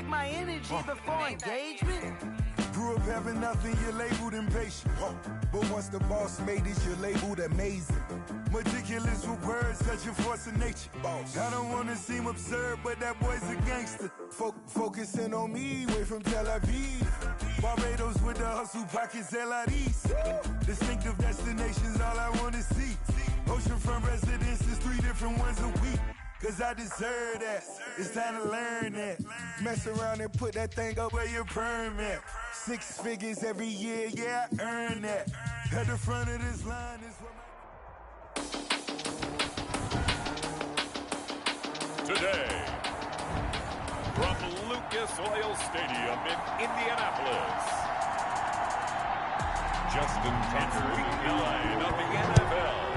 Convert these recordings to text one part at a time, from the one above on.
my energy before engagement. Grew up having nothing, you're labeled impatient. But once the boss made it, you're labeled amazing. Meticulous with words, such a force of nature. I don't wanna seem absurd, but that boy's a gangster. Focusing on me, way from Tel Aviv. Barbados with the hustle pockets, LIDs. Distinctive destinations, all I wanna see. Oceanfront residences, 3 different ones a week. Cause I deserve that, it's time to learn that. Mess around and put that thing up where your perm at. 6 figures every year, yeah, I earn that. At the front of this line is where Today, from Lucas Oil Stadium in Indianapolis, Justin Tucker line of the NFL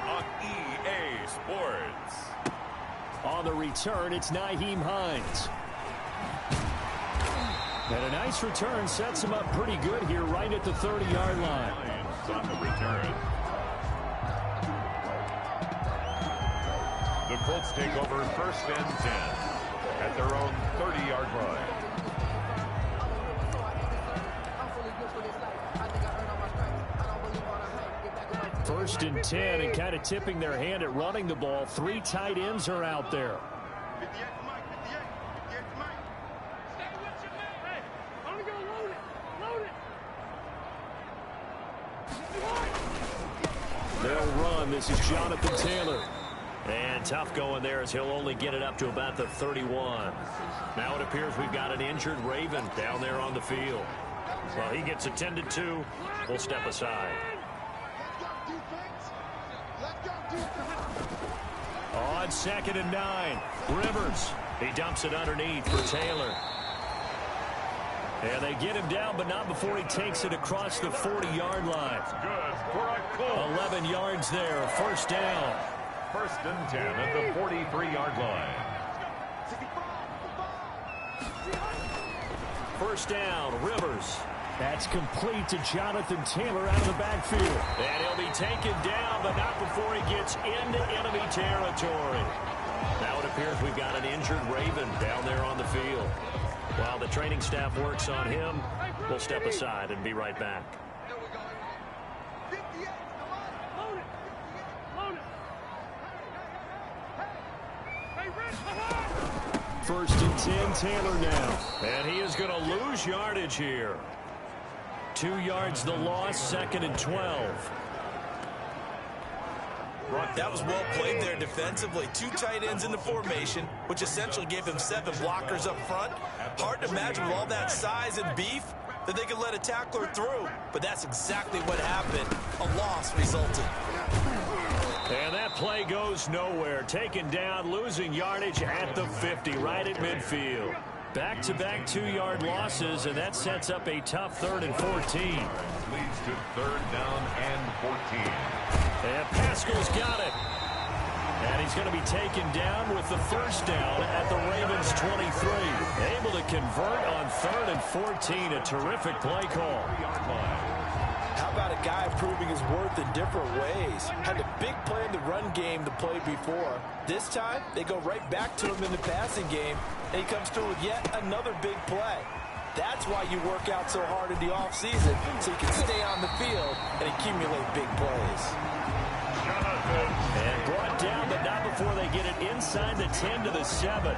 on EA Sports. On the return, it's Nyheim Hines. And a nice return sets him up pretty good here right at the 30-yard line. On the return. The Colts take over 1st and 10 at their own 30-yard line. First and 10, and kind of tipping their hand at running the ball. 3 tight ends are out there. They'll run. This is Jonathan Taylor. And tough going there as he'll only get it up to about the 31. Now it appears we've got an injured Raven down there on the field. Well, he gets attended to. We'll step aside. On 2nd and 9, Rivers. He dumps it underneath for Taylor. And they get him down, but not before he takes it across the 40-yard line. Good for a goal. 11 yards there, 1st down. 1st and 10 at the 43-yard line. 1st down, Rivers. That's complete to Jonathan Taylor out of the backfield. And he'll be taken down, but not before he gets into enemy territory. Now it appears we've got an injured Raven down there on the field. While the training staff works on him, we'll step aside and be right back. 1st and 10, Taylor now. And he is going to lose yardage here. 2 yards the loss, 2nd and 12. That was well played there defensively. 2 tight ends in the formation, which essentially gave him 7 blockers up front. Hard to imagine with all that size and beef that they could let a tackler through. But that's exactly what happened. A loss resulted. And that play goes nowhere. Taken down, losing yardage at the 50, right at midfield. Back-to-back 2-yard losses, and that sets up a tough 3rd and 14. Leads to 3rd down and 14. And Pascal's got it. And he's going to be taken down with the 1st down at the Ravens' 23. Able to convert on 3rd and 14. A terrific play call. How about a guy proving his worth in different ways? Had a big play in the run game the play before. This time, they go right back to him in the passing game, and he comes through with yet another big play. That's why you work out so hard in the offseason, so you can stay on the field and accumulate big plays. And brought down, but not before they get it inside the 10 to the 7.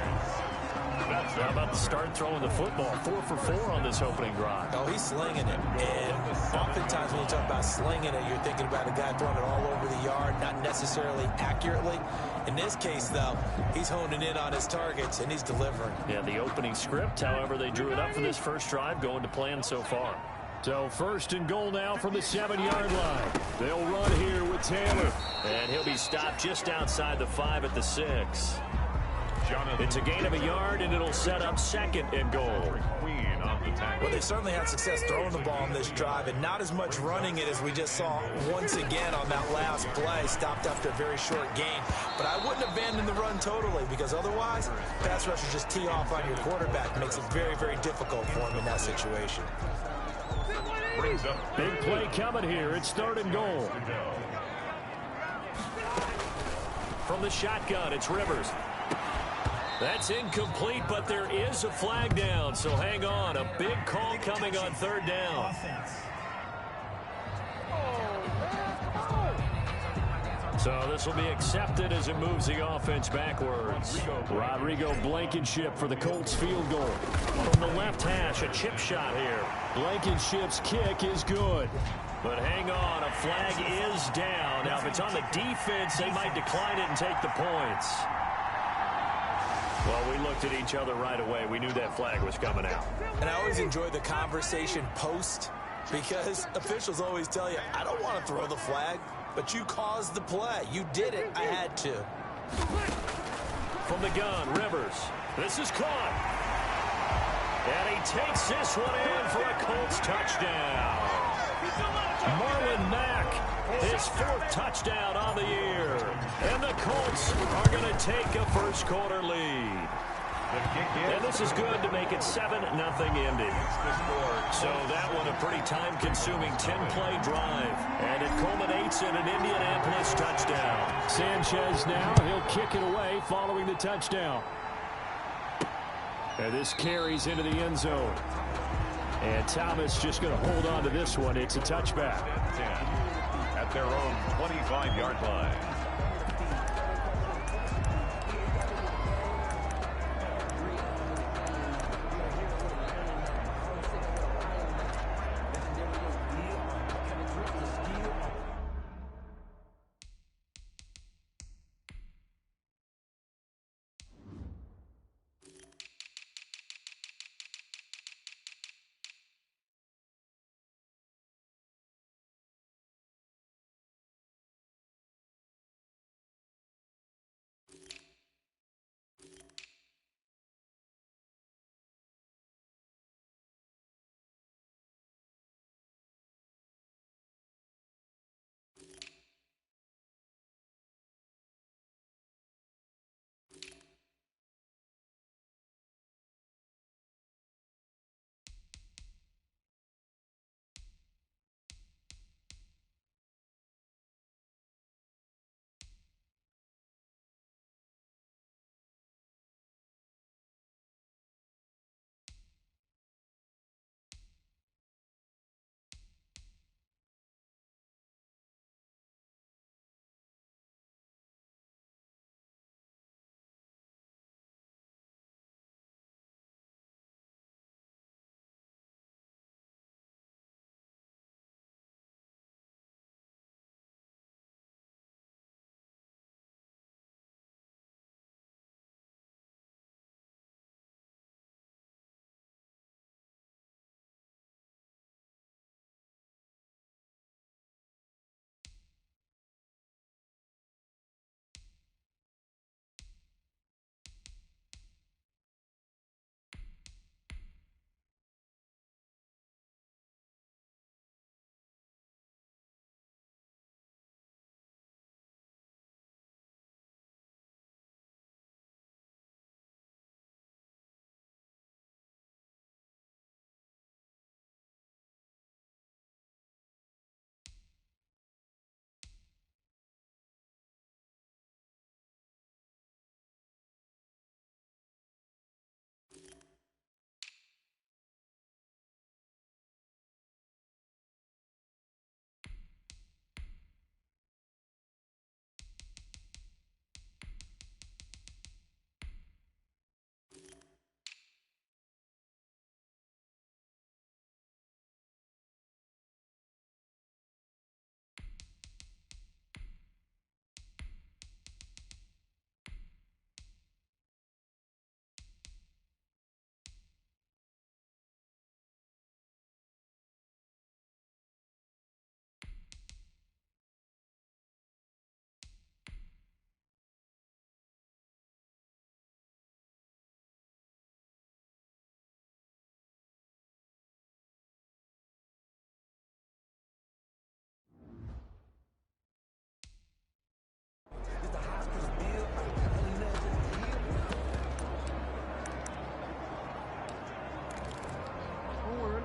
How about the start throwing the football? 4 for 4 on this opening drive. Oh, he's slinging it. And oftentimes when you talk about slinging it, you're thinking about a guy throwing it all over the yard, not necessarily accurately. In this case, though, he's honing in on his targets, and he's delivering. Yeah, the opening script, however, they drew it up for this first drive, going to plan so far. So 1st and goal now from the 7-yard line. They'll run here with Taylor. And he'll be stopped just outside the 5 at the 6. It's a gain of a yard, and it'll set up 2nd and goal. Well, they certainly had success throwing the ball on this drive, and not as much running it as we just saw once again on that last play. Stopped after a very short gain. But I wouldn't abandon the run totally, because otherwise, pass rushers just tee off on your quarterback. Makes it very, very difficult for him in that situation. Big play coming here. It's 3rd and goal. From the shotgun, it's Rivers. That's incomplete, but there is a flag down, so hang on. A big call coming on third down. So this will be accepted as it moves the offense backwards. Rodrigo Blankenship for the Colts field goal. From the left hash, a chip shot here. Blankenship's kick is good. But hang on, a flag is down. Now, if it's on the defense, they might decline it and take the points. Well, we looked at each other right away. We knew that flag was coming out. And I always enjoy the conversation post because officials always tell you, I don't want to throw the flag, but you caused the play. You did it. I had to. From the gun, Rivers. This is caught. And he takes this one in for a Colts touchdown. Marlon Mack, his 4th touchdown on the year. And the Colts are going to take a first quarter lead. And this is good to make it 7-0 ending. So that one a pretty time-consuming 10-play drive. And it culminates in an Indianapolis touchdown. Sanchez now, he'll kick it away following the touchdown. And this carries into the end zone. And Thomas just going to hold on to this one. It's a touchback. 10 at their own 25-yard line.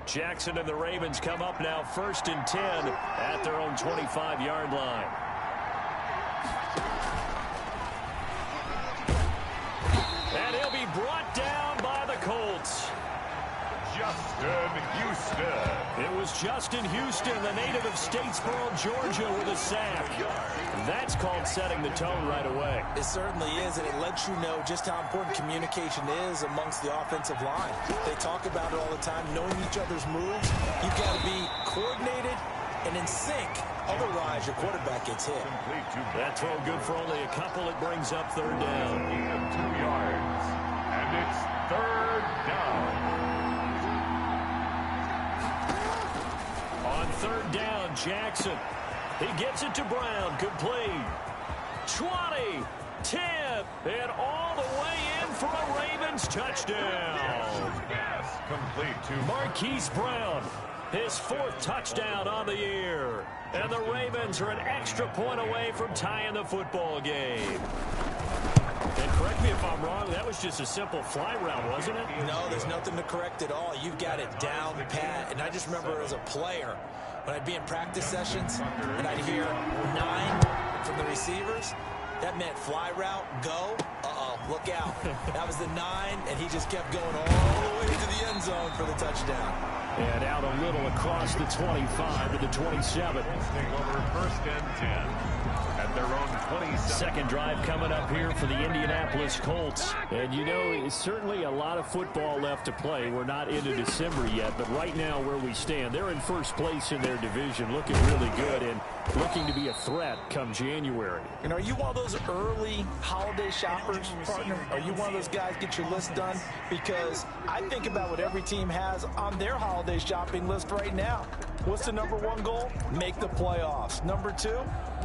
Jackson and the Ravens come up now 1st and 10 at their own 25-yard line. And he'll Justin Houston. It was Justin Houston, the native of Statesboro, Georgia, with a sack. That's called setting the tone right away. It certainly is, and it lets you know just how important communication is amongst the offensive line. They talk about it all the time, knowing each other's moves. You've got to be coordinated and in sync. Otherwise, your quarterback gets hit. That throw good for only a couple. It brings up third down. Gain of 2 yards. And it's third down. On third down, Jackson. He gets it to Brown. Complete. 20, 10, and all the way in for a Ravens touchdown. Pass complete to Marquise Brown, his 4th touchdown on the year. And the Ravens are an extra point away from tying the football game. And correct me if I'm wrong, that was just a simple fly route, wasn't it? No, there's nothing to correct at all. You've got it down pat. And I just remember as a player, when I'd be in practice sessions and I'd hear 9 from the receivers, that meant fly route, go, look out. That was the 9, and he just kept going all the way to the end zone for the touchdown. And out a little across the 25 to the 27. Take over first and 10 at their own 27. Second drive coming up here for the Indianapolis Colts. And you know, it's certainly a lot of football left to play. We're not into December yet, but right now where we stand, they're in first place in their division, looking really good and looking to be a threat come January. And are you one of those early holiday shoppers, partner? Are you one of those guys get your list done? Because I think about what every team has on their holiday shopping list right now. What's the number 1 goal? Make the playoffs. Number 2,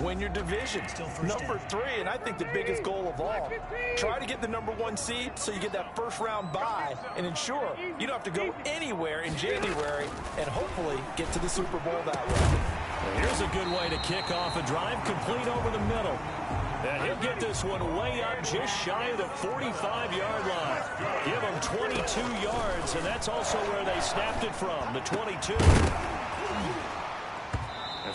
win your division. Number 3, and I think the biggest goal of all, try to get the number 1 seed so you get that first round bye and ensure you don't have to go anywhere in January and hopefully get to the Super Bowl that way. Here's a good way to kick off a drive, complete over the middle. And he'll get this one way up just shy of the 45-yard line. Give him 22 yards, and that's also where they snapped it from, the 22.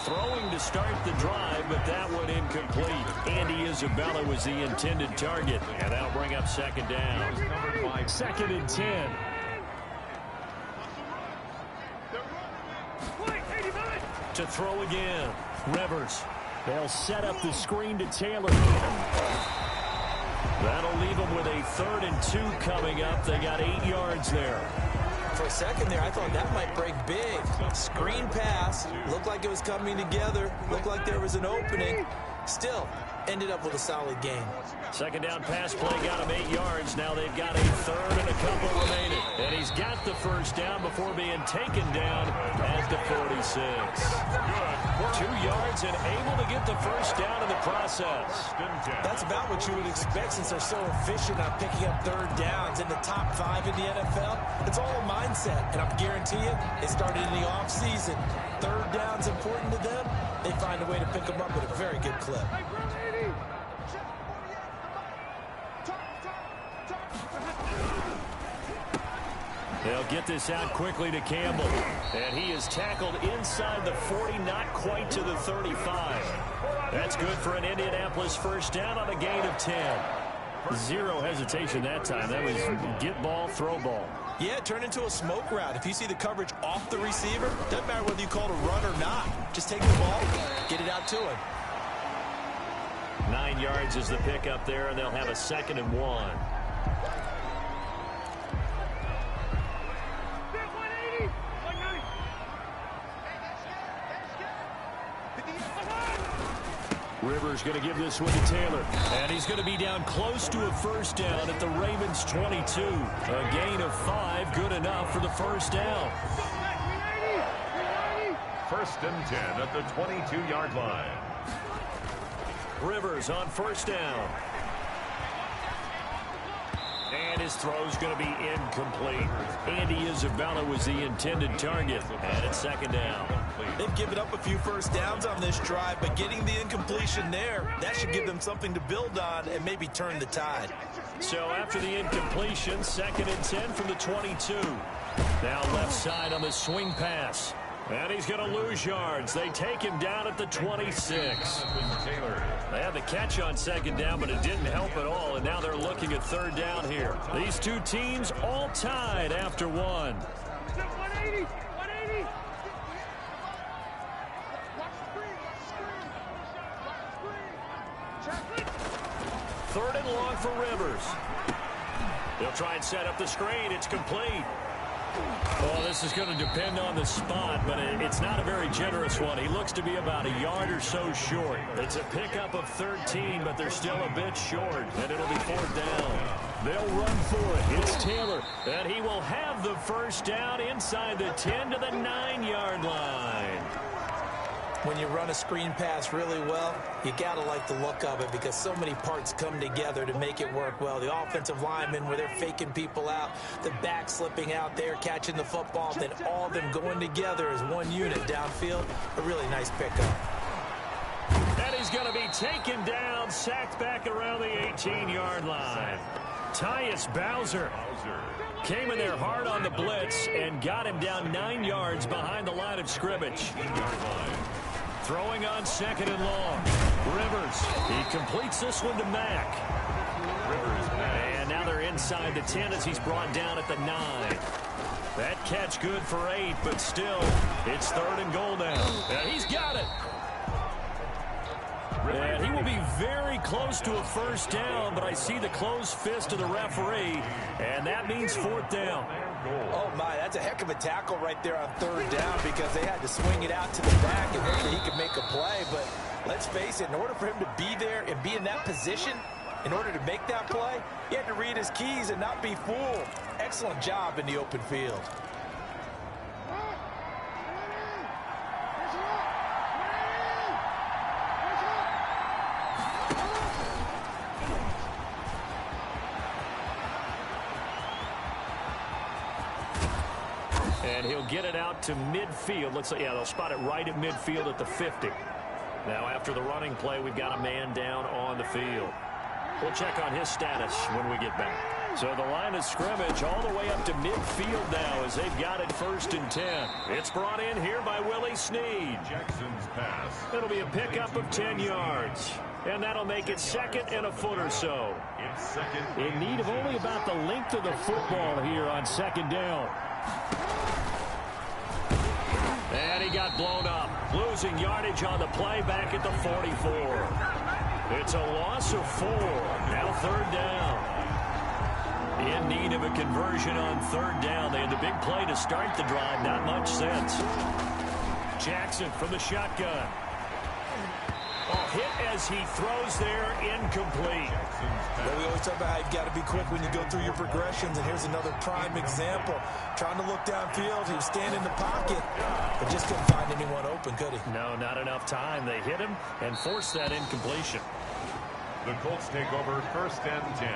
Throwing to start the drive, but that one incomplete. Andy Isabella was the intended target, and that'll bring up second down. 2nd and 10. To throw again. Rivers. They'll set up the screen to Taylor. That'll leave them with a 3rd and 2 coming up. They got 8 yards there. For a second there, I thought that might break big. Screen pass. Looked like it was coming together. Looked like there was an opening. Still, ended up with a solid game. Second down pass play got him 8 yards. Now they've got a 3rd and a couple remaining. And he's got the first down before being taken down at the 46. 2 yards and able to get the first down in the process. That's about what you would expect since they're so efficient on picking up 3rd downs in the top 5 in the NFL. It's all a mindset, and I'm guarantee you, it started in the offseason. 3rd down's important to them. They find a way to pick them up at a very good clip. They'll get this out quickly to Campbell. And he is tackled inside the 40, not quite to the 35. That's good for an Indianapolis first down on a gain of 10. Zero hesitation that time. That was get ball, throw ball. Yeah, turn into a smoke route. If you see the coverage off the receiver, doesn't matter whether you call it a run or not. Just take the ball, get it out to him. 9 yards is the pickup there, and they'll have a 2nd and 1. Rivers going to give this one to Taylor. And he's going to be down close to a first down at the Ravens 22. A gain of 5, good enough for the first down. 1st and 10 at the 22-yard line. Rivers on first down. And his throw's going to be incomplete. Andy Isabella was the intended target. And it's 2nd down. They've given up a few first downs on this drive, but getting the incompletion there, that should give them something to build on and maybe turn the tide. So after the incompletion, 2nd and 10 from the 22. Now left side on the swing pass. And he's going to lose yards. They take him down at the 26. They had the catch on 2nd down, but it didn't help at all. And now they're looking at 3rd down here. These two teams all tied after 1. Third and long for Rivers. They'll try and set up the screen. It's complete. Well, this is going to depend on the spot, but it's not a very generous one. He looks to be about a yard or so short. It's a pickup of 13, but they're still a bit short, and it'll be fourth down. They'll run for it. It's Taylor, and he will have the first down inside the 10 to the 9-yard line. When you run a screen pass really well, you got to like the look of it because so many parts come together to make it work well. The offensive linemen, where they're faking people out, the back slipping out there, catching the football, then all of them going together as one unit downfield. A really nice pickup. And he's going to be taken down, sacked back around the 18-yard line. Tyus Bowser came in there hard on the blitz and got him down 9 yards behind the line of scrimmage. Throwing on second and long. Rivers, he completes this one to Mack. And now they're inside the 10 as he's brought down at the 9. That catch good for 8, but still, it's third and goal now. And he's got it. And he will be very close to a first down, but I see the closed fist of the referee, and that means fourth down. Oh, my, that's a heck of a tackle right there on third down because they had to swing it out to the back and hope that he could make a play. But let's face it, in order for him to be there and be in that position, in order to make that play, he had to read his keys and not be fooled. Excellent job in the open field. And he'll get it out to midfield. Looks like, yeah, they'll spot it right at midfield at the 50. Now, after the running play, we've got a man down on the field. We'll check on his status when we get back. So the line of scrimmage all the way up to midfield now as they've got it first and 10. It's brought in here by Willie Snead. Jackson's pass. It'll be a pickup of 10 yards. And that'll make it second and a foot or so. It's second. In need of only about the length of the football here on second down. And he got blown up, losing yardage on the play back at the 44. It's a loss of 4. Now third down. In need of a conversion on third down. They had the big play to start the drive. Not much sense. Jackson from the shotgun. Hit as he throws there, incomplete. Well, we always talk about how you've got to be quick when you go through your progressions, and here's another prime example. Trying to look downfield, he was standing in the pocket, but just couldn't find anyone open, could he? No, not enough time. They hit him and forced that incompletion. The Colts take over first and 10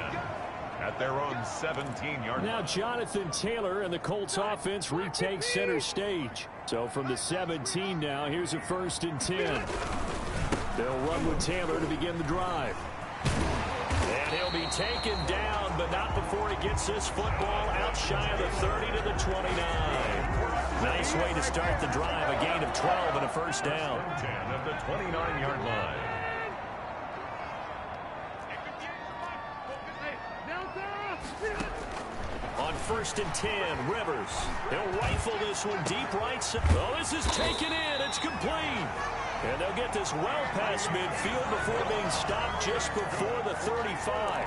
at their own 17-yard line. Now Jonathan Taylor and the Colts offense retake center stage. So from the 17 now, here's a first and 10. They'll run with Taylor to begin the drive. And he'll be taken down, but not before he gets this football out shy of the 30 to the 29. Nice way to start the drive. A gain of 12 and a first down. 10 at the 29-yard line. On first and 10, Rivers. He'll rifle this one deep right side. Oh, this is taken in. It's complete. And they'll get this well past midfield before being stopped just before the 35.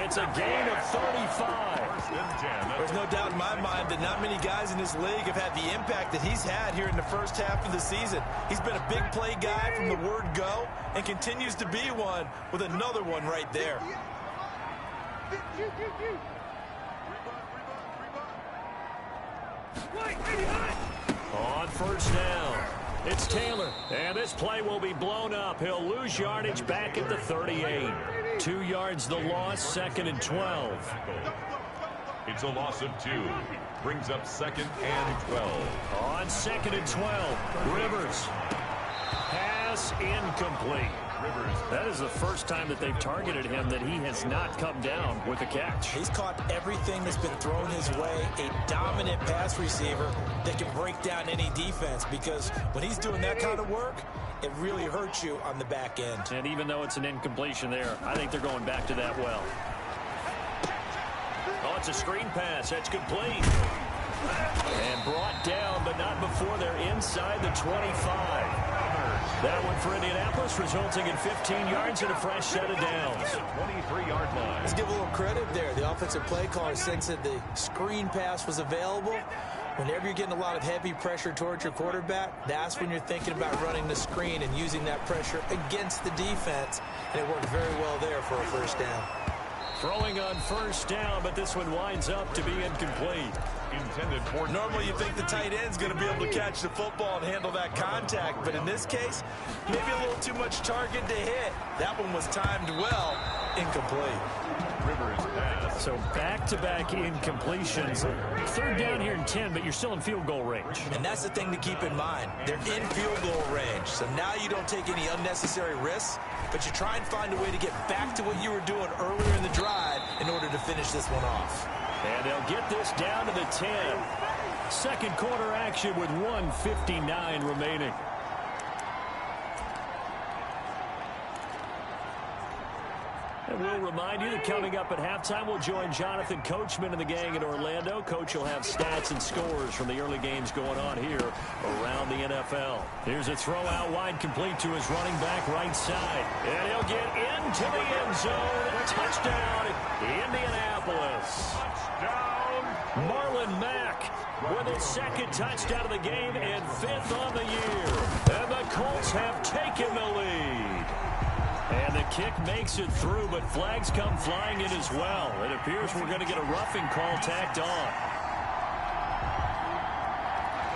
It's a gain of 35. There's no doubt in my mind that not many guys in this league have had the impact that he's had here in the first half of the season. He's been a big play guy from the word go and continues to be one with another one right there. On first down, it's Taylor, and this play will be blown up. He'll lose yardage back at the 38. 2 yards the loss, second and 12. It's a loss of 2. Brings up second and 12. On second and 12, Rivers. Pass incomplete. That is the first time that they've targeted him that he has not come down with a catch. He's caught everything that's been thrown his way. A dominant pass receiver that can break down any defense, because when he's doing that kind of work, it really hurts you on the back end. And even though it's an incompletion there, I think they're going back to that well. Oh, it's a screen pass. That's complete. And brought down, but not before they're inside the 25. That one for Indianapolis, resulting in 15 yards and a fresh set of downs. 23-yard line. Let's give a little credit there. The offensive play caller sensed that the screen pass was available. Whenever you're getting a lot of heavy pressure towards your quarterback, that's when you're thinking about running the screen and using that pressure against the defense. And it worked very well there for a first down. Throwing on first down, but this one winds up to be incomplete. Intended for... Normally you think the tight end's going to be able to catch the football and handle that contact, but in this case, maybe a little too much target to hit. That one was timed well. Incomplete. Rivers pass. So back-to-back incompletions. Third down here in 10, but you're still in field goal range. And that's the thing to keep in mind. They're in field goal range, so now you don't take any unnecessary risks, but you try and find a way to get back to what you were doing earlier in the drive in order to finish this one off. And they'll get this down to the 10. Second quarter action with 1:59 remaining. And we'll remind you that coming up at halftime, we'll join Jonathan Coachman and the gang in Orlando. Coach will have stats and scores from the early games going on here around the NFL. Here's a throw out wide, complete to his running back right side. And he'll get into the end zone. Touchdown, Indianapolis. Touchdown. Marlon Mack with his second touchdown of the game and fifth on the year. And the Colts have taken the lead. And the kick makes it through, but flags come flying in as well. It appears we're going to get a roughing call tacked on.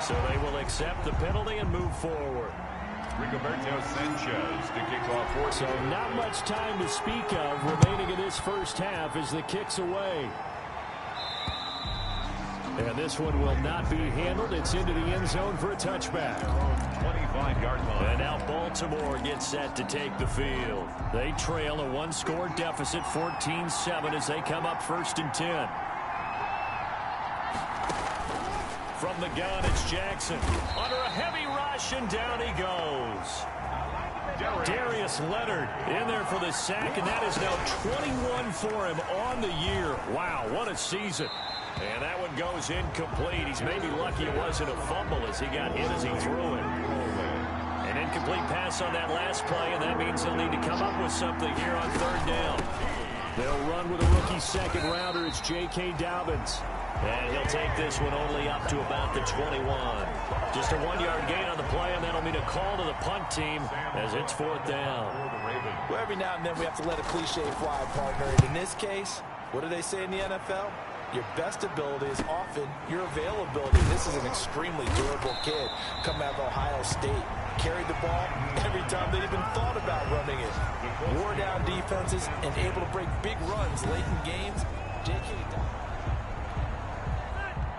So they will accept the penalty and move forward. Rigoberto Sanchez to kick off for. So not much time to speak of remaining in this first half as the kick's away. And this one will not be handled. It's into the end zone for a touchback. 25-yard line. And now Baltimore gets set to take the field. They trail a one-score deficit, 14-7, as they come up 1st and 10. From the gun, it's Jackson. Under a heavy rush, and down he goes. Darius Leonard in there for the sack, and that is now 21 for him on the year. Wow, what a season. And that one goes incomplete. He's maybe lucky it wasn't a fumble as he got hit as he threw it. An incomplete pass on that last play, and that means they'll need to come up with something here on third down. They'll run with a rookie second rounder. It's J.K. Dobbins. And he'll take this one only up to about the 21. Just a 1-yard gain on the play, and that'll mean a call to the punt team as it's 4th down. Well, every now and then we have to let a cliche fly, partner. And in this case, what do they say in the NFL? Your best ability is often your availability. This is an extremely durable kid coming out of Ohio State. Carried the ball every time they even thought about running it. Wore down defenses and able to break big runs late in games. J.K.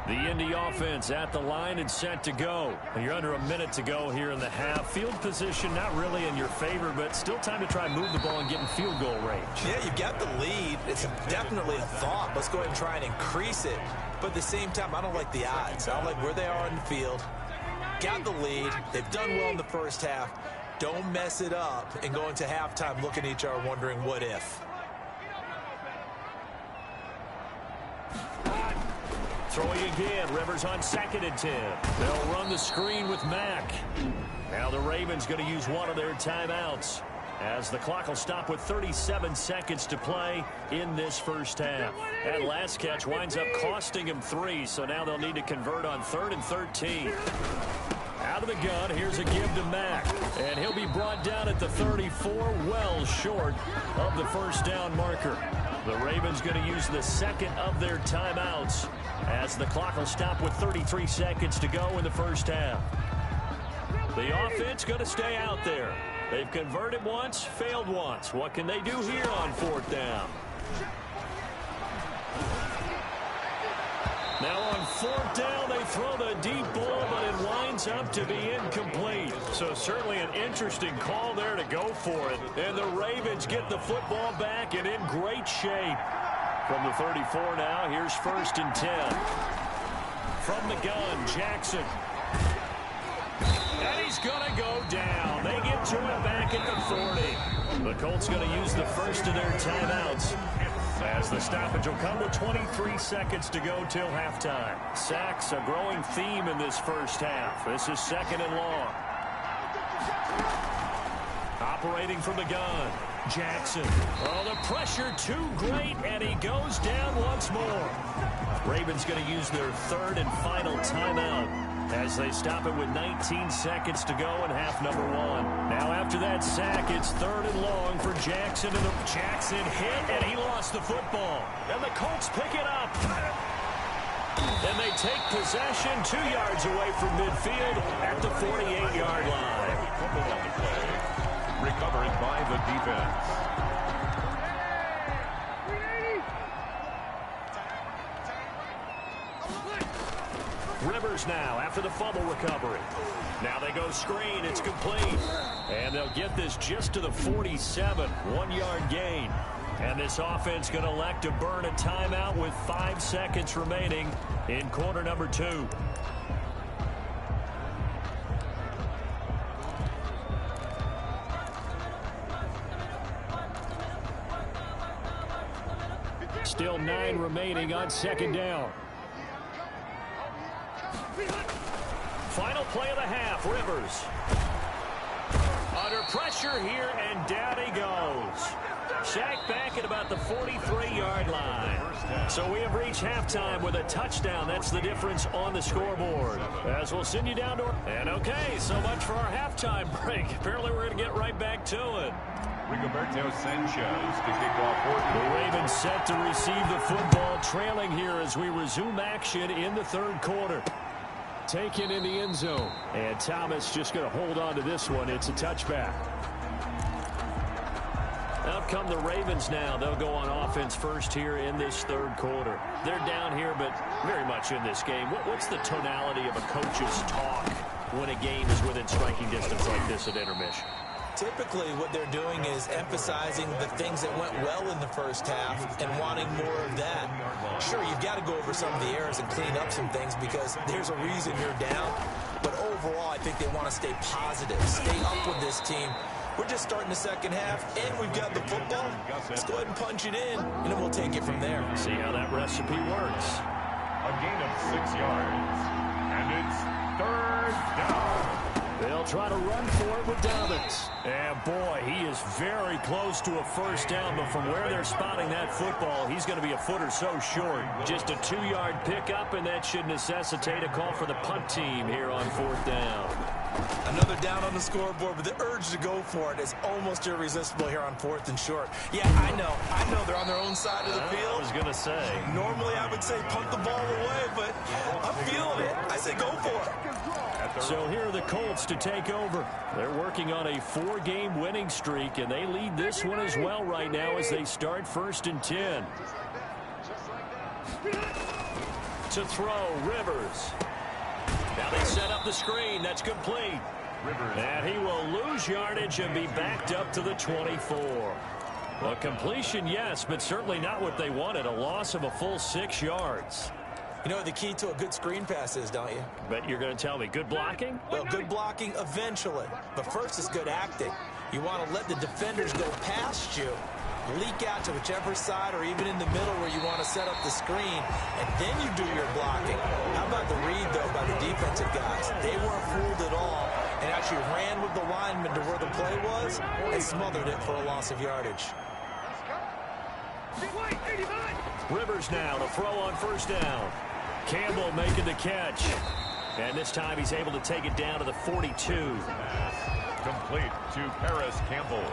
The Indy offense at the line and set to go. You're under a minute to go here in the half. Field position not really in your favor, but still time to try and move the ball and get in field goal range. Yeah, you've got the lead. It's definitely a thought. Let's go ahead and try and increase it. But at the same time, I don't like the odds. I don't like where they are in the field. Got the lead. They've done well in the first half. Don't mess it up and go into halftime looking at each other wondering what if. Throwing again, Rivers on 2nd and 10. They'll run the screen with Mack. Now the Ravens going to use one of their timeouts as the clock will stop with 37 seconds to play in this first half. That last catch winds up costing him 3, so now they'll need to convert on 3rd and 13. Out of the gun, here's a give to Mack. And he'll be brought down at the 34, well short of the first down marker. The Ravens going to use the second of their timeouts as the clock will stop with 33 seconds to go in the first half. The offense going to stay out there. They've converted once, failed once. What can they do here on 4th down? Now on 4th down, they throw the deep ball, but it winds up to be incomplete. So certainly an interesting call there to go for it. And the Ravens get the football back and in great shape. From the 34 now, here's 1st and 10. From the gun, Jackson. And he's going to go down. They get to him back at the 40. The Colts going to use the first of their timeouts as the stoppage will come with 23 seconds to go till halftime. Sacks, a growing theme in this first half. This is 2nd and long. Operating from the gun, Jackson. Oh, the pressure too great, and he goes down once more. Ravens going to use their 3rd and final timeout as they stop it with 19 seconds to go in half number 1. Now after that sack, it's 3rd and long for Jackson. And Jackson hit, and he lost the football. And the Colts pick it up. And they take possession 2 yards away from midfield at the 48-yard line. Recovered by the defense. Rivers now after the fumble recovery. Now they go screen. It's complete. And they'll get this just to the 47. 1-yard gain. And this offense going to elect to burn a timeout with 5 seconds remaining in quarter number 2. Still 9 remaining on 2nd down. Final play of the half, Rivers. Under pressure here, and down he goes. Sacked back at about the 43-yard line. So we have reached halftime with a touchdown. That's the difference on the scoreboard. As we'll send you down to... And okay, so much for our halftime break. Apparently we're going to get right back to it. Rigoberto Sanchez to kick off. The Ravens set to receive the football, trailing here as we resume action in the 3rd quarter. Taken in the end zone. And Thomas just going to hold on to this one. It's a touchback. Out come the Ravens now. They'll go on offense first here in this 3rd quarter. They're down here, but very much in this game. What's the tonality of a coach's talk when a game is within striking distance like this at intermission? Typically, what they're doing is emphasizing the things that went well in the first half and wanting more of that. Sure, you've got to go over some of the errors and clean up some things because there's a reason you're down. But overall, I think they want to stay positive, stay up with this team. We're just starting the 2nd half, and we've got the football. Let's go ahead and punch it in, and then we'll take it from there. See how that recipe works. A gain of 6 yards, and it's 3rd down. They'll try to run for it with Dobbins. And boy, he is very close to a 1st down, but from where they're spotting that football, he's going to be a foot or so short. Just a 2-yard pickup, and that should necessitate a call for the punt team here on 4th down. Another down on the scoreboard, but the urge to go for it is almost irresistible here on 4th and short. Yeah, I know they're on their own side of the field. I was going to say. Normally I would say punt the ball away, but I'm feeling it. I say go for it. So here are the Colts to take over. They're working on a 4-game winning streak, and they lead this one as well right now as they start 1st and 10. To throw, Rivers. Now they set up the screen. That's complete. And he will lose yardage and be backed up to the 24. A completion, yes, but certainly not what they wanted. A loss of a full 6 yards. You know what the key to a good screen pass is, don't you? But you're going to tell me good blocking? Well, good blocking eventually. But first is good acting. You want to let the defenders go past you, leak out to whichever side or even in the middle where you want to set up the screen, and then you do your blocking. How about the read, though, by the defensive guys? They weren't fooled at all and actually ran with the lineman to where the play was and smothered it for a loss of yardage. Rivers now to throw on 1st down. Campbell making the catch. And this time he's able to take it down to the 42. Complete to Paris Campbell.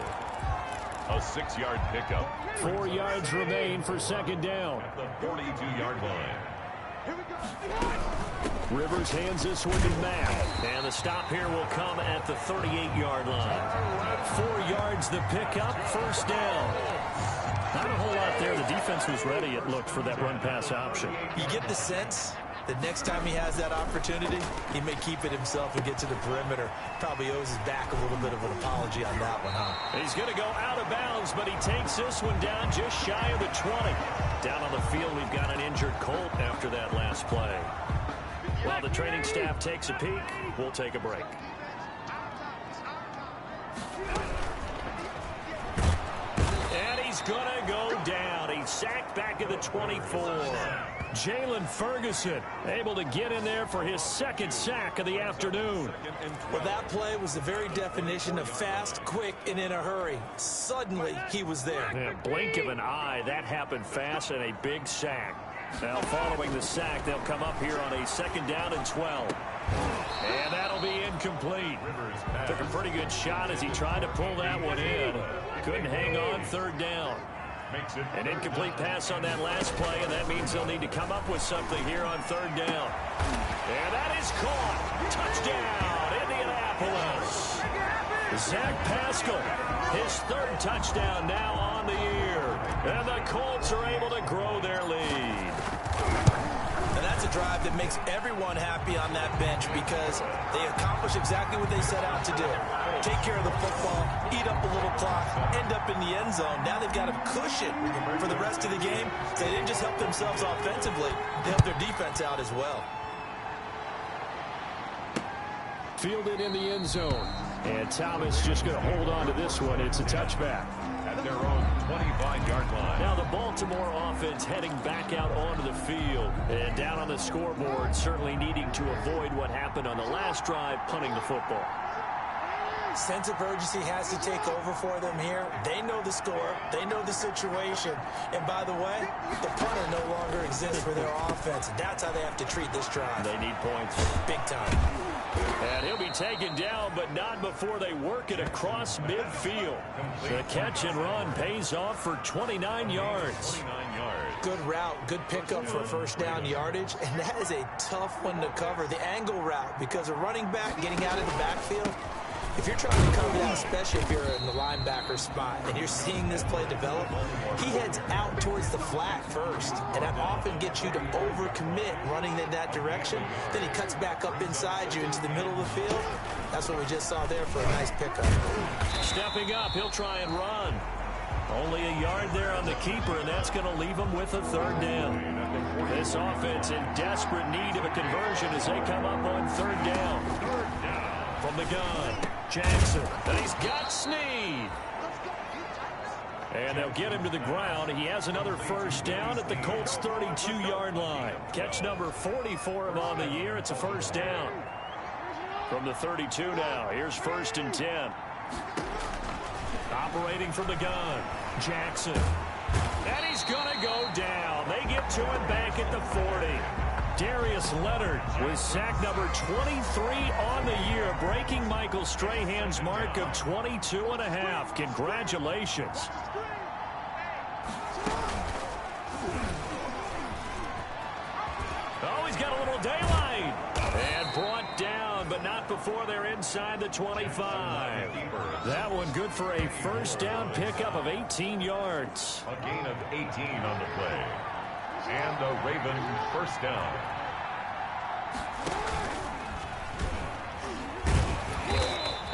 A 6-yard pickup. 4 yards remain for 2nd down. At the 42-yard line. Rivers hands this one to Matt. And the stop here will come at the 38-yard line. 4 yards the pickup, 1st down. Not a whole lot there. The defense was ready, it looked, for that run-pass option. You get the sense that next time he has that opportunity, he may keep it himself and get to the perimeter. Probably owes his back a little bit of an apology on that one, huh? He's going to go out of bounds, but he takes this one down just shy of the 20. Down on the field, we've got an injured Colt after that last play. While the training staff takes a peek, we'll take a break. And he's going to go down. He gets sacked back at the 24. Jalen Ferguson able to get in there for his second sack of the afternoon. Well, that play was the very definition of fast, quick, and in a hurry. Suddenly, he was there. In a blink of an eye, that happened fast, and a big sack. Now, following the sack, they'll come up here on a 2nd down and 12. And that'll be incomplete. Took a pretty good shot as he tried to pull that one in. Couldn't hang on 3rd down. An incomplete pass on that last play, and that means they'll need to come up with something here on 3rd down. And that is caught. Touchdown, Indianapolis. Zach Pascal, his 3rd touchdown now on the year. And the Colts are able to grow their lead. And that's a drive that makes everyone happy on that bench because they accomplish exactly what they set out to do. Take care of the football, eat up a little clock, end up in the end zone. Now they've got a cushion for the rest of the game. They didn't just help themselves offensively, they helped their defense out as well. Fielded in the end zone. And Thomas just going to hold on to this one. It's a touchback. At their own 25-yard line. Now the Baltimore offense heading back out onto the field. And down on the scoreboard, certainly needing to avoid what happened on the last drive, punting the football. Sense of urgency has to take over for them here. They know the score. They know the situation. And by the way, the punter no longer exists for their offense. And that's how they have to treat this drive. They need points. Big time. And he'll be taken down, but not before they work it across midfield. The catch and run pays off for 29 yards. Good route, good pickup for 1st down yardage, and that is a tough one to cover. The angle route, because a running back getting out of the backfield, if you're trying to cover that, especially if you're in the linebacker spot and you're seeing this play develop, he heads out towards the flat first, and that often gets you to overcommit running in that direction. Then he cuts back up inside you into the middle of the field. That's what we just saw there for a nice pickup. Stepping up, he'll try and run. Only a yard there on the keeper, and that's going to leave him with a 3rd down. This offense in desperate need of a conversion as they come up on 3rd down. From the gun, Jackson, and he's got Snead. And they'll get him to the ground. He has another 1st down at the Colts' 32-yard line. Catch number 40 for him on the year. It's a 1st down. From the 32 now, here's 1st and 10. Operating from the gun, Jackson. And he's going to go down. They get to him back at the 40. Darius Leonard with sack number 23 on the year, breaking Michael Strahan's mark of 22.5. Congratulations. Oh, he's got a little daylight. And brought down, but not before they're inside the 25. That one good for a 1st down pickup of 18 yards. A gain of 18 on the play. And the Ravens 1st down.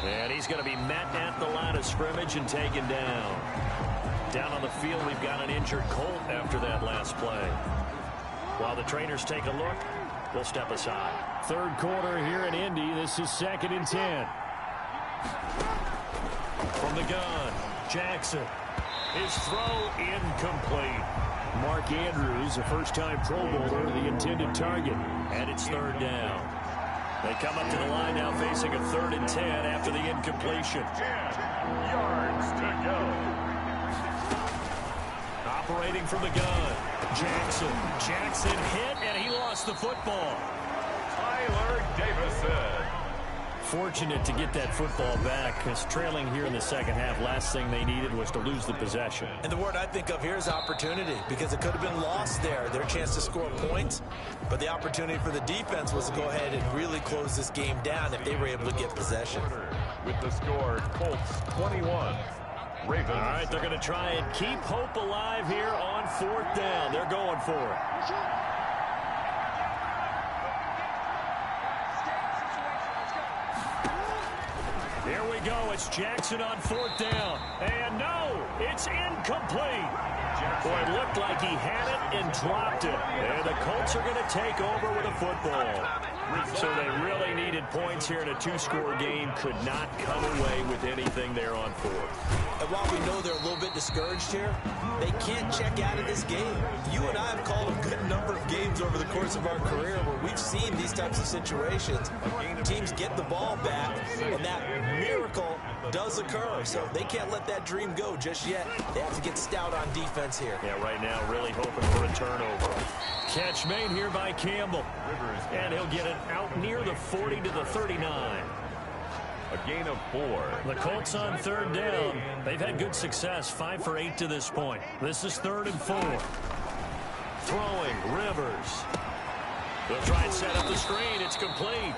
And he's going to be met at the line of scrimmage and taken down. Down on the field, we've got an injured Colt after that last play. While the trainers take a look, we'll step aside. 3rd quarter here in Indy. This is 2nd and 10. From the gun, Jackson. His throw incomplete. Mark Andrews, a first-time Pro Bowler, the intended target. And it's 3rd down. They come up to the line now facing a 3rd and 10 after the incompletion. 10 yards to go. Operating from the gun, Jackson. Jackson hit, and he lost the football. Tyler Davison. Fortunate to get that football back, because trailing here in the 2nd half, last thing they needed was to lose the possession. And the word I think of here is opportunity, because it could have been lost there, their chance to score points. But the opportunity for the defense was to go ahead and really close this game down if they were able to get possession. With the score, Colts 21. Ravens. All right, they're going to try and keep hope alive here on 4th down. They're going for it. Here we go. It's Jackson on 4th down. And no, it's incomplete. Boy, it looked like he had it and dropped it. And the Colts are going to take over with a football. So they really needed points here in a two-score game. Could not come away with anything there on fourth. And while we know they're a little bit discouraged here, they can't check out of this game. You and I have called a good number of games over the course of our career where we've seen these types of situations. Teams get the ball back, and that miracle does occur. So they can't let that dream go just yet. They have to get stout on defense here. Yeah, right now really hoping for a turnover. Catch made here by Campbell. And he'll get it out near the 40 to the 39. A gain of 4. The Colts on third down. They've had good success, 5 for 8 to this point. This is 3rd and 4. Throwing, Rivers. They'll try and set up the screen. It's complete.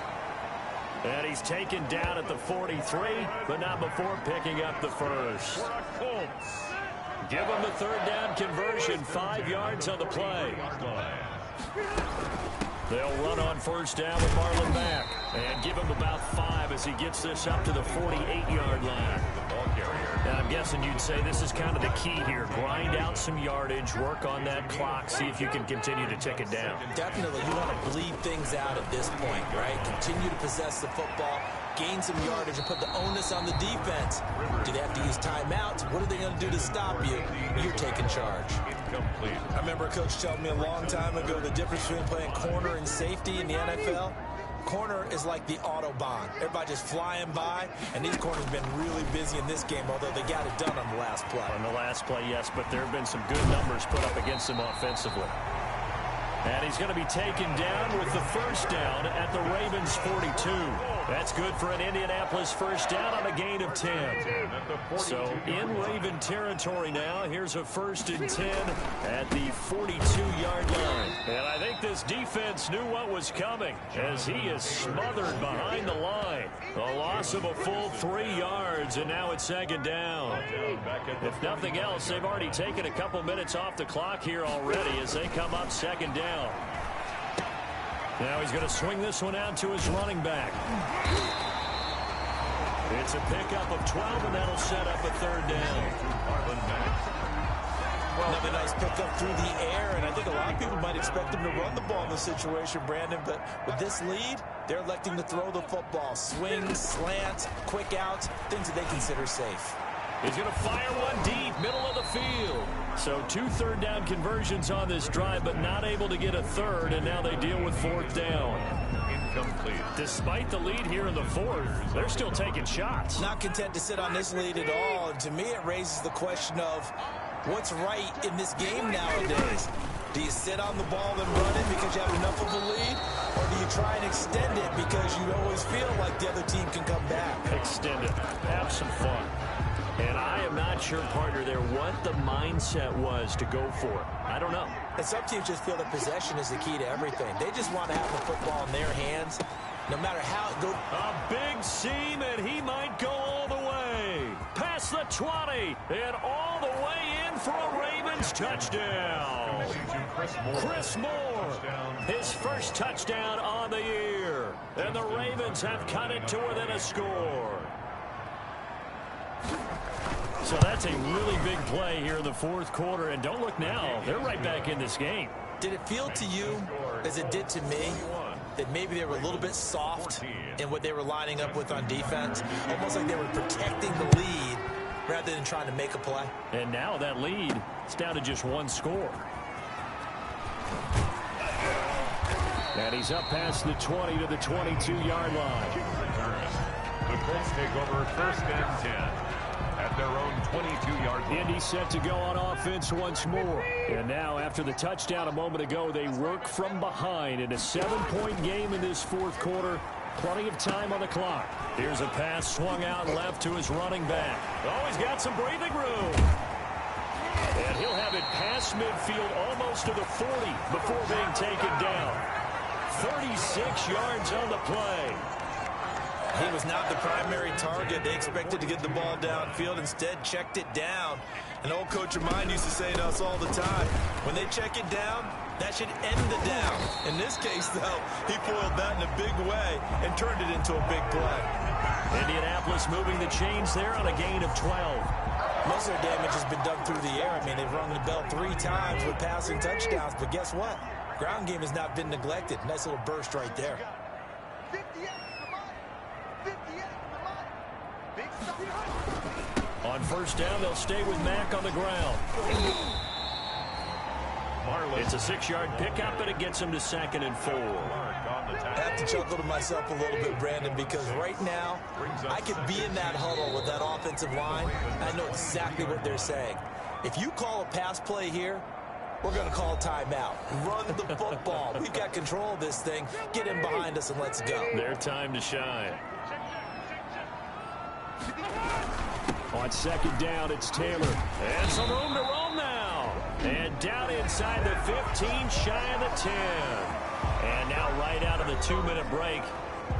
And he's taken down at the 43, but not before picking up the first. Give him the 3rd down conversion, 5 yards on the play. They'll run on 1st down with Marlon back and give him about 5 as he gets this up to the 48-yard line. And I'm guessing you'd say this is kind of the key here. Grind out some yardage, work on that clock, see if you can continue to tick it down. Definitely, you want to bleed things out at this point, right? Continue to possess the football, gain some yardage, and put the onus on the defense. Do they have to use timeouts? What are they going to do to stop you? You're taking charge. I remember a coach telling me a long time ago the difference between playing corner and safety in the NFL. Corner is like the Autobahn. Everybody just flying by, and these corners have been really busy in this game, although they got it done on the last play. On the last play, yes, but there have been some good numbers put up against them offensively. And he's going to be taken down with the 1st down at the Ravens 42. That's good for an Indianapolis 1st down on a gain of 10. So in Raven territory now, here's a 1st and 10 at the 42-yard line. And I think this defense knew what was coming as he is smothered behind the line. A loss of a full 3 yards, and now it's 2nd down. If nothing else, they've already taken a couple minutes off the clock here already as they come up 2nd down. Now he's going to swing this one out to his running back. It's a pickup of 12, and that'll set up a 3rd down. Another nice pickup through the air, and I think a lot of people might expect him to run the ball in this situation, Brandon, but with this lead, they're electing to throw the football. Swings, slants, quick outs, things that they consider safe. He's going to fire one deep, middle of the field. So 2 3rd down conversions on this drive, but not able to get a 3rd, and now they deal with 4th down. Incomplete. Despite the lead here in the 4th, they're still taking shots. Not content to sit on this lead at all, and to me it raises the question of what's right in this game nowadays. Do you sit on the ball and run it because you have enough of a lead, or do you try and extend it because you always feel like the other team can come back? Extend it. Have some fun. And I am not sure, partner, there what the mindset was to go for it. I don't know. And some teams just feel that possession is the key to everything. They just want to have the football in their hands, no matter how it goes. A big seam, and he might go all the way. Past the 20, and all the way in for a Ravens touchdown. Chris Moore, his 1st touchdown on the year. And the Ravens have cut it to within a score. So that's a really big play here in the 4th quarter. And don't look now, they're right back in this game. Did it feel to you, as it did to me, that maybe they were a little bit soft in what they were lining up with on defense? Almost like they were protecting the lead rather than trying to make a play. And now that lead is down to just 1 score. And he's up past the 20 to the 22-yard line. The Colts take over 1st and 10. At their own 22-yard line. Indy set to go on offense once more. And now, after the touchdown a moment ago, they work from behind in a 7-point game in this 4th quarter. Plenty of time on the clock. Here's a pass swung out left to his running back. Oh, he's got some breathing room. And he'll have it past midfield almost to the 40 before being taken down. 36 yards on the play. He was not the primary target. They expected to get the ball downfield. Instead, checked it down. An old coach of mine used to say to us all the time, when they check it down, that should end the down. In this case, though, he foiled that in a big way and turned it into a big play. Indianapolis moving the chains there on a gain of 12. Most of their damage has been done through the air. I mean, they've rung the bell 3 times with passing touchdowns. But guess what? Ground game has not been neglected. Nice little burst right there. On first down, they'll stay with Mack on the ground. It's a 6-yard pickup, and it gets him to 2nd and 4. I have to chuckle to myself a little bit, Brandon, because right now I could be in that huddle with that offensive line. I know exactly what they're saying. If you call a pass play here, we're going to call a timeout. Run the football. We've got control of this thing. Get in behind us and let's go. Their time to shine. On 2nd down, it's Taylor. And some room to roam now. And down inside the 15, shy of the 10. And now right out of the 2-minute break,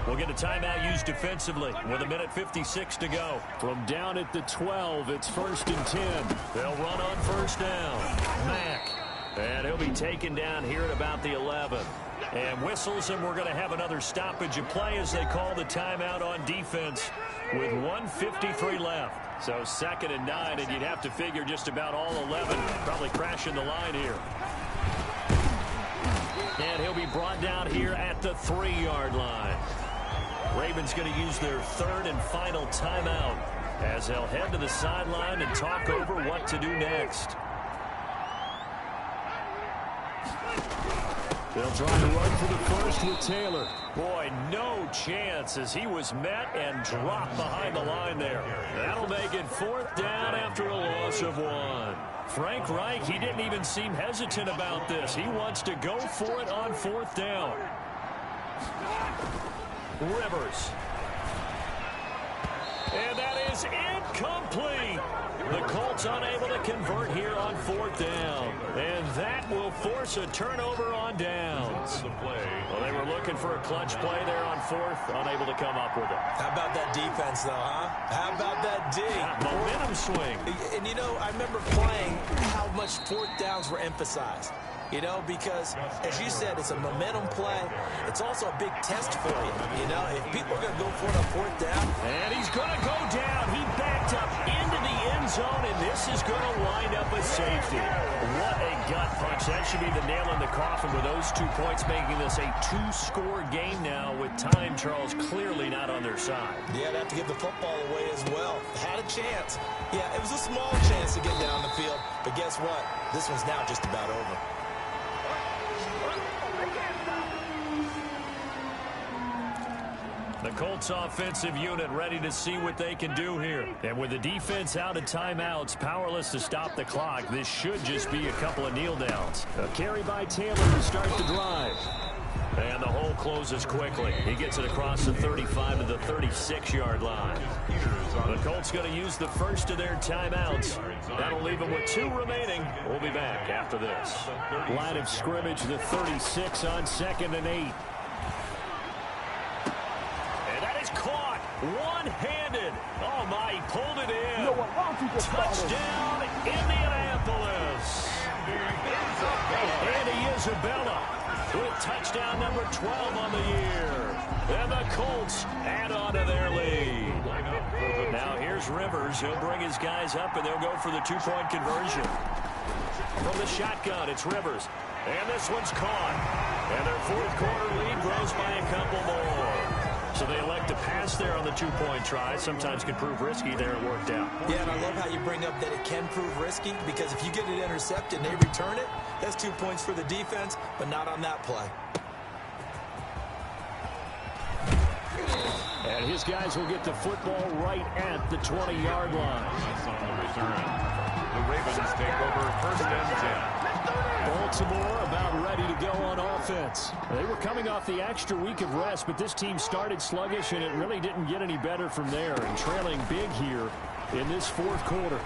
we'll get a timeout used defensively with 1:56 to go. From down at the 12, it's 1st and 10. They'll run on first down. Mack. And he'll be taken down here at about the 11. And whistles, and we're going to have another stoppage of play as they call the timeout on defense with 1:53 left. So 2nd and 9, and you'd have to figure just about all 11 probably crashing the line here. And he'll be brought down here at the 3-yard line. Ravens going to use their 3rd and final timeout as they'll head to the sideline and talk over what to do next. They'll try to run for the first with Taylor. Boy, no chance as he was met and dropped behind the line there. That'll make it 4th down after a loss of 1. Frank Reich, he didn't even seem hesitant about this. He wants to go for it on 4th down. Rivers. And that is incomplete. The Colts unable to convert here on 4th down. And that will force a turnover on downs. Well, they were looking for a clutch play there on 4th, unable to come up with it. How about that defense, though, huh? How about that D? Momentum swing. And, you know, I remember playing how much 4th downs were emphasized. You know, because, as you said, it's a momentum play. It's also a big test for you. You know, if people are going to go for it on 4th down. And he's going to go down. He backed up into the end zone, and this is going to wind up a safety. What a gut punch. That should be the nail in the coffin with those 2 points, making this a 2-score game now with time, Charles, clearly not on their side. Yeah, they'd have to give the football away as well. Had a chance. Yeah, it was a small chance to get down the field. But guess what? This one's now just about over. The Colts offensive unit ready to see what they can do here. And with the defense out of timeouts, powerless to stop the clock, this should just be a couple of kneel downs. A carry by Taylor to start the drive. And the hole closes quickly. He gets it across the 35 to the 36-yard line. The Colts going to use the first of their timeouts. That'll leave them with 2 remaining. We'll be back after this. Line of scrimmage, the 36 on 2nd and 8. Caught one-handed. Oh, my, he pulled it in. Touchdown, Indianapolis. Andy Isabella with touchdown number 12 on the year. And the Colts add on to their lead. Now here's Rivers. He'll bring his guys up, and they'll go for the 2-point conversion. From the shotgun, it's Rivers. And this one's caught. And their 4th quarter lead grows by a couple more. So they elect to pass there on the 2-point try. Sometimes can prove risky there. It worked out. Yeah, and I love how you bring up that it can prove risky, because if you get it intercepted and they return it, that's 2 points for the defense, but not on that play. And his guys will get the football right at the 20-yard line. On the return. The Ravens take over 1st and 10. Baltimore about ready to go on offense. They were coming off the extra week of rest, but this team started sluggish, and it really didn't get any better from there, and trailing big here in this 4th quarter.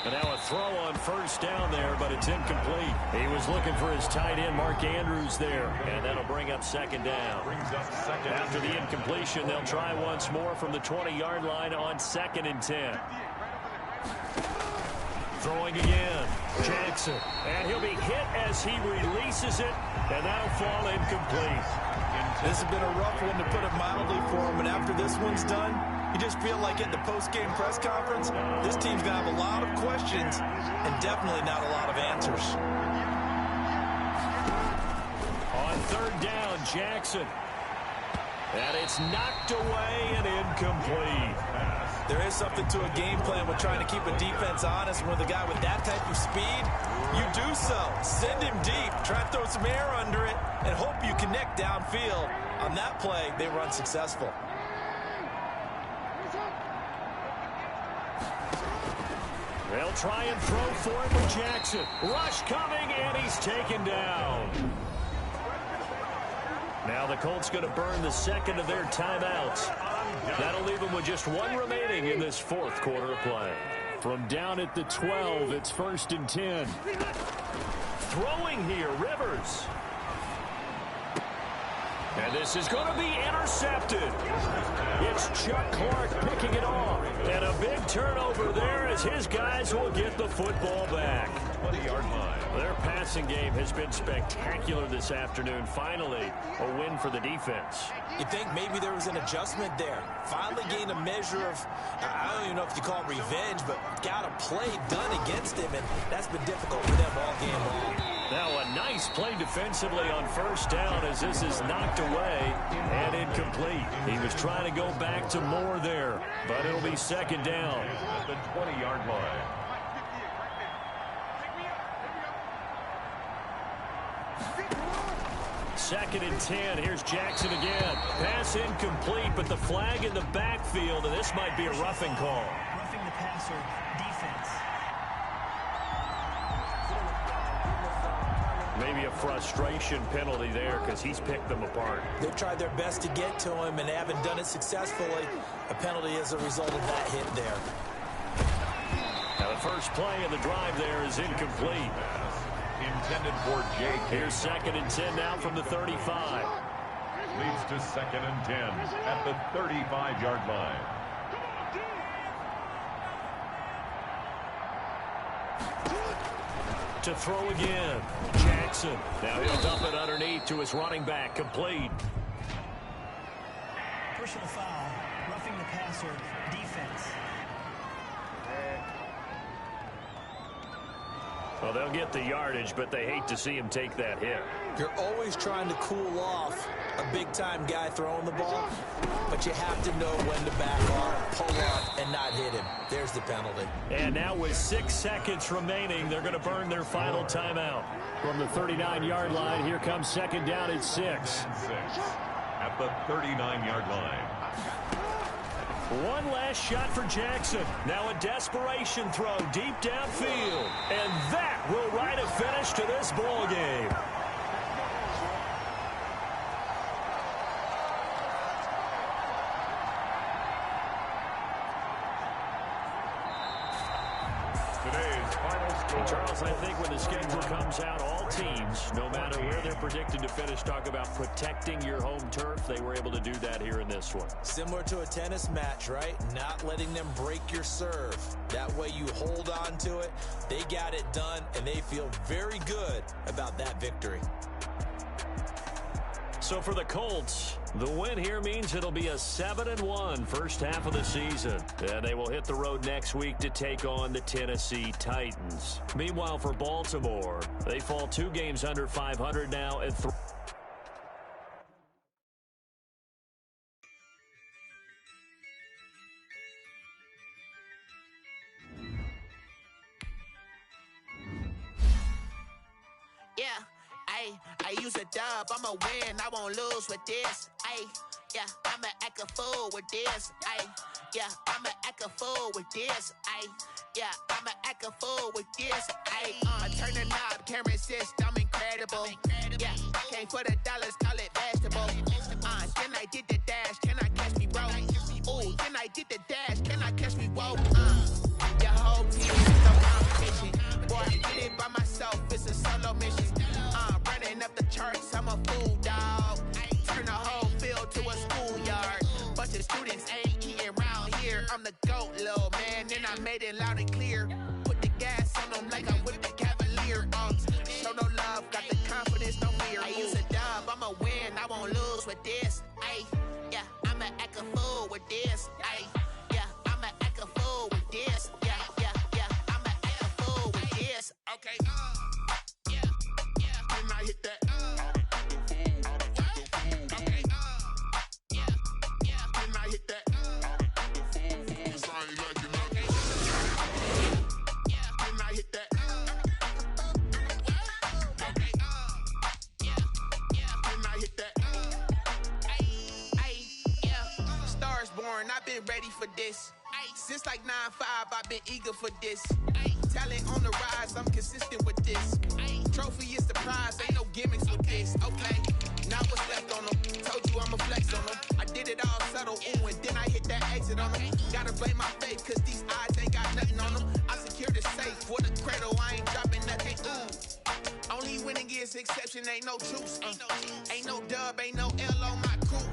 And now a throw on first down there, but it's incomplete. He was looking for his tight end, Mark Andrews, there, and that'll bring up 2nd down. After the incompletion, they'll try once more from the 20-yard line on 2nd and 10. Throwing again, Jackson, and he'll be hit as he releases it, and that'll fall incomplete. This has been a rough one, to put it mildly, for him, and after this one's done, you just feel like at the post-game press conference, this team's going to have a lot of questions and definitely not a lot of answers. On 3rd down, Jackson. And it's knocked away and incomplete. There is something to a game plan with trying to keep a defense honest. With a guy with that type of speed, you do so. Send him deep. Try to throw some air under it and hope you connect downfield. On that play, they were unsuccessful. They'll try and throw for it with Jackson. Rush coming, and he's taken down. Now the Colts going to burn the second of their timeouts. That'll leave them with just one remaining in this fourth quarter of play. From down at the 12, it's 1st and 10. Throwing here, Rivers. And this is going to be intercepted. It's Chuck Clark picking it off. And a big turnover there as his guys will get the football back. 20-yard line. Their passing game has been spectacular this afternoon. Finally, a win for the defense. You think maybe there was an adjustment there. Finally gained a measure of, I don't even know if you call it revenge, but got a play done against him, and that's been difficult for them all game long. Now a nice play defensively on 1st down as this is knocked away and incomplete. He was trying to go back to more there, but it'll be 2nd down. At the 20-yard line. Second and 10. Here's Jackson again. Pass incomplete, but the flag in the backfield, and this might be a roughing call. Roughing the passer, defense. Maybe a frustration penalty there because he's picked them apart. They've tried their best to get to him and haven't done it successfully. A penalty as a result of that hit there. Now the first play of the drive there is incomplete. Intended for Jake. Here's 2nd and 10 now from the 35. Leads to 2nd and 10 at the 35-yard line. To throw again. Jackson. Now he'll dump it underneath to his running back. Complete. Personal foul, roughing the passer, defense. Well, they'll get the yardage, but they hate to see him take that hit. You're always trying to cool off a big-time guy throwing the ball, but you have to know when to back off, pull up, and not hit him. There's the penalty. And now with 6 seconds remaining, they're going to burn their final timeout. From the 39-yard line, here comes 2nd down at 6. At the 39-yard line. One last shot for Jackson. Now a desperation throw deep downfield. And that will write a finish to this ball game. Today's final score. Charles, I think when the schedule comes out, all teams, no matter where they're predicted to finish, talk about protecting your home turf. They were able to do that here in this one. Similar to a tennis match, right? Not letting them break your serve. That way you hold on to it. They got it done, and they feel very good about that victory. So for the Colts, the win here means it'll be a 7-1 first half of the season. And they will hit the road next week to take on the Tennessee Titans. Meanwhile, for Baltimore, they fall 2 games under 500 now at 3. I use a dub, I'ma win, I won't lose with this. Yeah, I'ma act a fool with this. Yeah, I'ma act a fool with this. Yeah, I'ma act a fool with this. I turn the knob, camera assist, I'm incredible. Yeah, came for the dollars, call it vegetable. Then I did the dash, can I catch me, bro? Ooh, then I did the dash, can I catch me, whoa? Your whole team is no competition. Boy, I did it by myself, it's a solo mission. Running up the charts, I'm a fool, dog. Turn the whole field to a schoolyard. Bunch of students ain't eating round here. I'm the GOAT, little man, and I made it loud and clear. Put the gas on them like I'm with the Cavalier. Show no love, got the confidence, no fear. I use a dub, I'ma win, I won't lose with this. Yeah, I'ma act a fool with this. Yeah, I'ma act a fool with this. Yeah, I'ma act a fool with this. Okay. I hit that. Okay. Yeah. and I've been ready for this. Since like 9-5, I've been eager for this. Talent on the rise, I'm consistent with this. Trophy is the prize, ain't no gimmicks with this. Okay, now what's left on them? Told you I'ma flex on them. I did it all subtle, ooh, and then I hit that exit on them. Gotta blame my faith, cause these eyes ain't got nothing on them. I secured the safe for the cradle, I ain't dropping nothing, ooh. Only winning is exception, ain't no truce. Ain't no dub, ain't no L on my crew.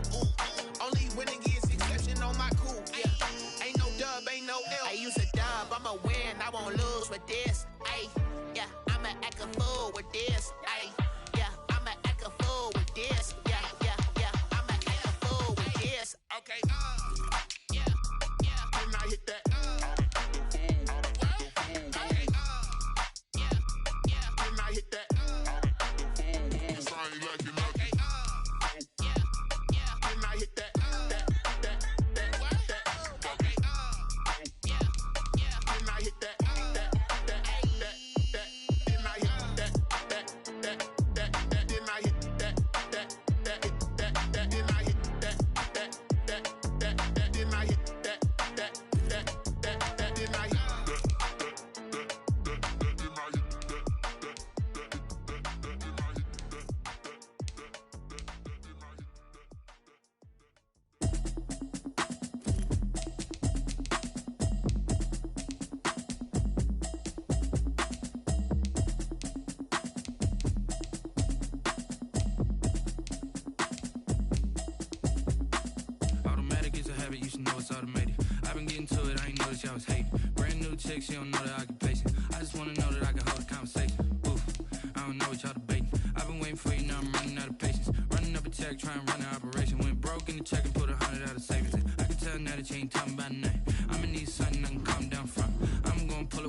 Only winning is exception on my crew. Yeah, ain't no dub, ain't no L. I use a dub, I'ma win, I won't lose with this. Ay, yeah, I'ma act a fool with this. Ay, yeah, I'ma act a fool with this. Yeah, yeah, yeah, I'ma act a fool with this. Okay, yeah, yeah, and I hit that. She don't know the occupation. I just wanna know that I can hold a conversation. Oof, I don't know what y'all debating. I've been waiting for you, now I'm running out of patience. Running up a check, trying to run an operation. Went broke in the check and put 100 out of savings. I can tell now that you ain't talking about nothing. I'ma need something I can calm down from. I'm gonna pull